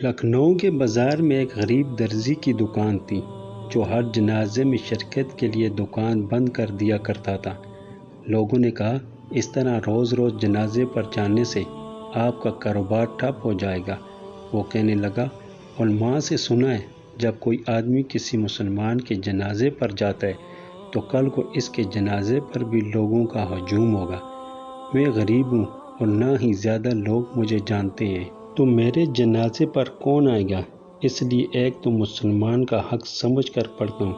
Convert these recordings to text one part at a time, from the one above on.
لکھنؤ کے بازار میں ایک غریب درزی کی دکان تھی جو ہر جنازے میں شرکت کے لیے دکان بند کر دیا کرتا تھا۔ لوگوں نے کہا اس طرح روز روز جنازے پر جانے سے آپ کا کاروبار ٹھپ ہو جائے گا۔ وہ کہنے لگا، علماء سے سنا ہے جب کوئی آدمی کسی مسلمان کے جنازے پر جاتا ہے تو کل کو اس کے جنازے پر بھی لوگوں کا ہجوم ہوگا۔ میں غریب ہوں اور نہ ہی زیادہ لوگ مجھے جانتے ہیں، تو میرے جنازے پر کون آئے گا؟ اس لیے ایک تو مسلمان کا حق سمجھ کر پڑھتا ہوں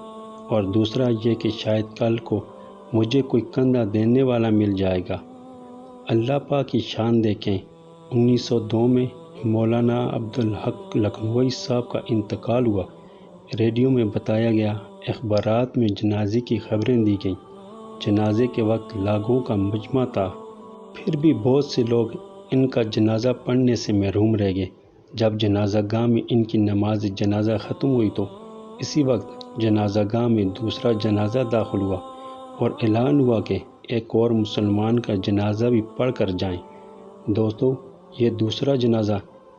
اور دوسرا یہ کہ شاید کل کو مجھے کوئی کندھا دینے والا مل جائے گا۔ اللہ پاک کی شان دیکھیں۔ 1902 میں مولانا عبدالحق لکھنوی صاحب کا انتقال ہوا۔ ریڈیو میں بتایا گیا، اخبارات میں جنازے کی خبریں دی گئیں۔ جنازے کے وقت لاکھوں کا مجمع تھا، پھر بھی بہت سے لوگ ان کا جنازہ پڑھنے سے محروم رہ گئے۔ جب جنازہ گاہ میں ان کی نماز جنازہ ختم ہوئی تو اسی وقت جنازہ گاہ میں دوسرا جنازہ داخل ہوا اور اعلان ہوا کہ ایک اور مسلمان کا جنازہ بھی پڑھ کر جائیں۔ دوستو، یہ دوسرا جنازہ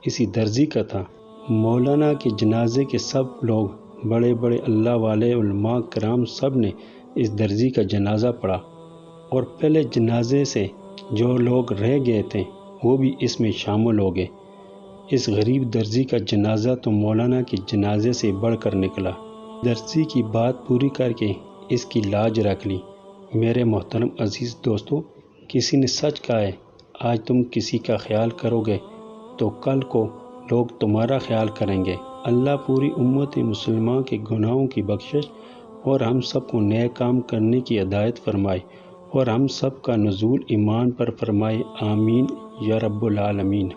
اسی درزی کا تھا۔ مولانا کے جنازے کے سب لوگ، بڑے بڑے اللہ والے، علماء کرام، سب نے اس درزی کا جنازہ پڑھا اور پہلے جنازے سے جو لوگ رہ گئے تھے وہ بھی اس میں شامل ہو گئے۔ اس غریب درزی کا جنازہ تو مولانا کے جنازے سے بڑھ کر نکلا۔ درزی کی بات پوری کر کے اس کی لاج رکھ لی۔ میرے محترم عزیز دوستو، کسی نے سچ کہا ہے، آج تم کسی کا خیال کرو گے تو کل کو لوگ تمہارا خیال کریں گے۔ اللہ پوری امت مسلمہ کے گناہوں کی بخشش اور ہم سب کو نئے کام کرنے کی ہدایت فرمائے اور ہم سب کا نزول ایمان پر فرمائے، آمین یا رب العالمین۔